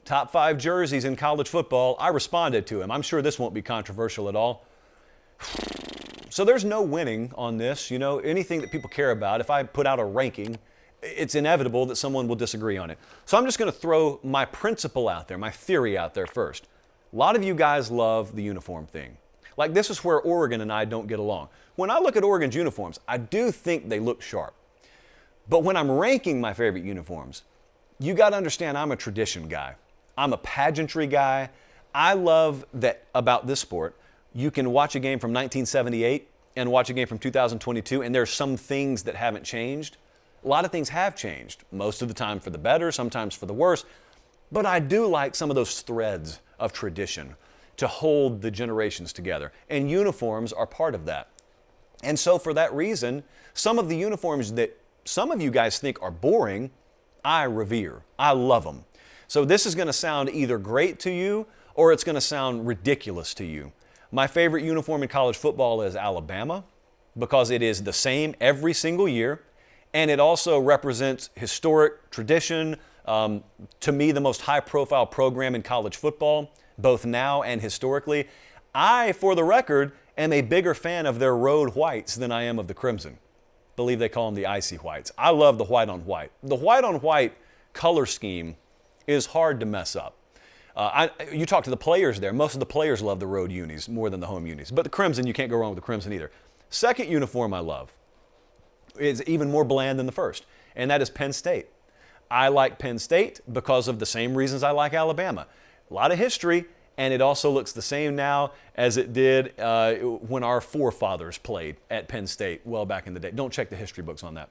top 5 jerseys in college football. I responded to him. I'm sure this won't be controversial at all. So there's no winning on this. You know, anything that people care about, if I put out a ranking, it's inevitable that someone will disagree on it. So I'm just going to throw my principle out there, my theory out there first. A lot of you guys love the uniform thing. Like, this is where Oregon and I don't get along. When I look at Oregon's uniforms, I do think they look sharp. But when I'm ranking my favorite uniforms, you got to understand I'm a tradition guy. I'm a pageantry guy. I love that about this sport. You can watch a game from 1978 and watch a game from 2022, and there's some things that haven't changed. A lot of things have changed, most of the time for the better, sometimes for the worse. But I do like some of those threads of tradition to hold the generations together. And uniforms are part of that. And so for that reason, some of the uniforms that some of you guys think are boring, I revere. I love them. So this is going to sound either great to you or it's going to sound ridiculous to you. My favorite uniform in college football is Alabama because it is the same every single year, and it also represents historic tradition. To me, the most high-profile program in college football, both now and historically. I, for the record, am a bigger fan of their road whites than I am of the crimson. I believe they call them the icy whites. I love the white on white. The white on white color scheme is hard to mess up. You talk to the players there. Most of the players love the road unis more than the home unis. But the crimson, you can't go wrong with the crimson either. Second uniform I love is even more bland than the first, and that is Penn State. I like Penn State because of the same reasons I like Alabama. A lot of history, and it also looks the same now as it did when our forefathers played at Penn State well back in the day. Don't check the history books on that.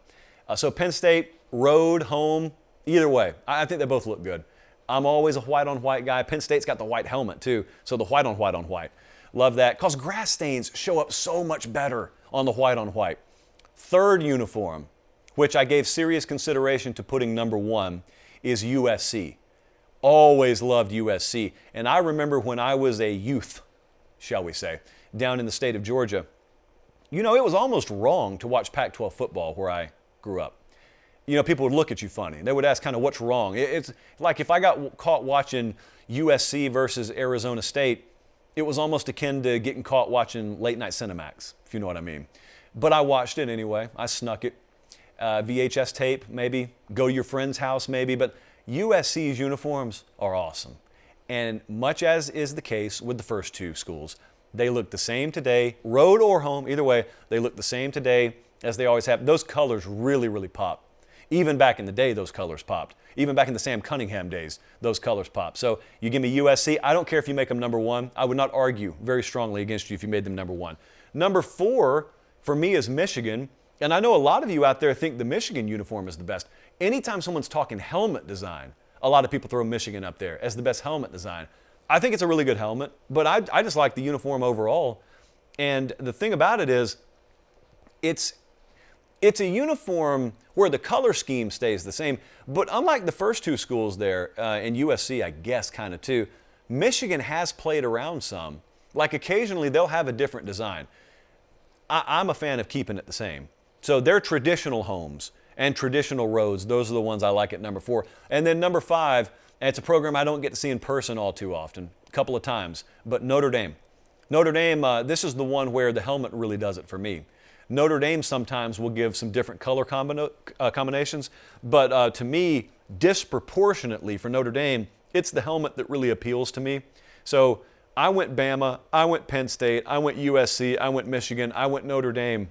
So Penn State, road, home, either way, I think they both look good. I'm always a white on white guy. Penn State's got the white helmet too, so the white on white on white. Love that, because grass stains show up so much better on the white on white. Third uniform, which I gave serious consideration to putting number 1, is USC. Always loved USC. And I remember when I was a youth, shall we say, down in the state of Georgia, you know, it was almost wrong to watch Pac-12 football where I grew up. You know, people would look at you funny. They would ask kind of what's wrong. It's like if I got caught watching USC versus Arizona State, it was almost akin to getting caught watching late night Cinemax, if you know what I mean. But I watched it anyway. I snuck it. VHS tape, maybe. Go to your friend's house, maybe. But USC's uniforms are awesome. And much as is the case with the first two schools, they look the same today, road or home, either way, they look the same today as they always have. Those colors really, really pop. Even back in the day, those colors popped. Even back in the Sam Cunningham days, those colors popped. So you give me USC, I don't care if you make them number 1. I would not argue very strongly against you if you made them number 1. Number 4 for me is Michigan. And I know a lot of you out there think the Michigan uniform is the best. Anytime someone's talking helmet design, a lot of people throw Michigan up there as the best helmet design. I think it's a really good helmet, but I just like the uniform overall. And the thing about it is, it's a uniform where the color scheme stays the same, but unlike the first two schools there, and USC, I guess, kind of too, Michigan has played around some. Like occasionally they'll have a different design. I'm a fan of keeping it the same. So their traditional homes and traditional roads, those are the ones I like at number 4. And then number 5, and it's a program I don't get to see in person all too often, a couple of times, but Notre Dame. Notre Dame, this is the one where the helmet really does it for me. Notre Dame sometimes will give some different color combinations, but to me, disproportionately for Notre Dame, it's the helmet that really appeals to me. So I went Bama, I went Penn State, I went USC, I went Michigan, I went Notre Dame.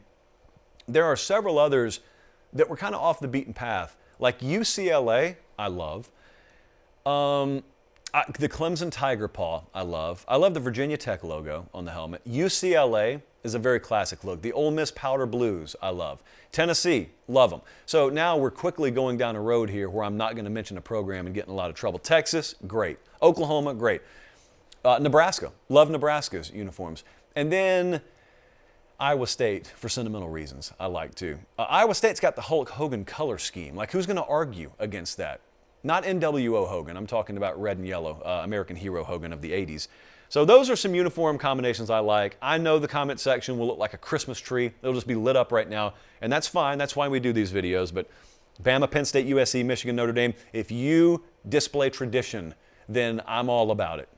There are several others that were kind of off the beaten path, like UCLA, I love. The Clemson Tiger Paw, I love. I love the Virginia Tech logo on the helmet. UCLA is a very classic look. The Ole Miss Powder Blues, I love. Tennessee, love them. So now we're quickly going down a road here where I'm not going to mention a program and get in a lot of trouble. Texas, great. Oklahoma, great. Nebraska, love Nebraska's uniforms. And then Iowa State, for sentimental reasons, I like too. Iowa State's got the Hulk Hogan color scheme. Like, who's going to argue against that? Not NWO Hogan. I'm talking about red and yellow, American Hero Hogan of the 80s. So those are some uniform combinations I like. I know the comment section will look like a Christmas tree. It'll just be lit up right now, and that's fine. That's why we do these videos. But Bama, Penn State, USC, Michigan, Notre Dame, if you display tradition, then I'm all about it.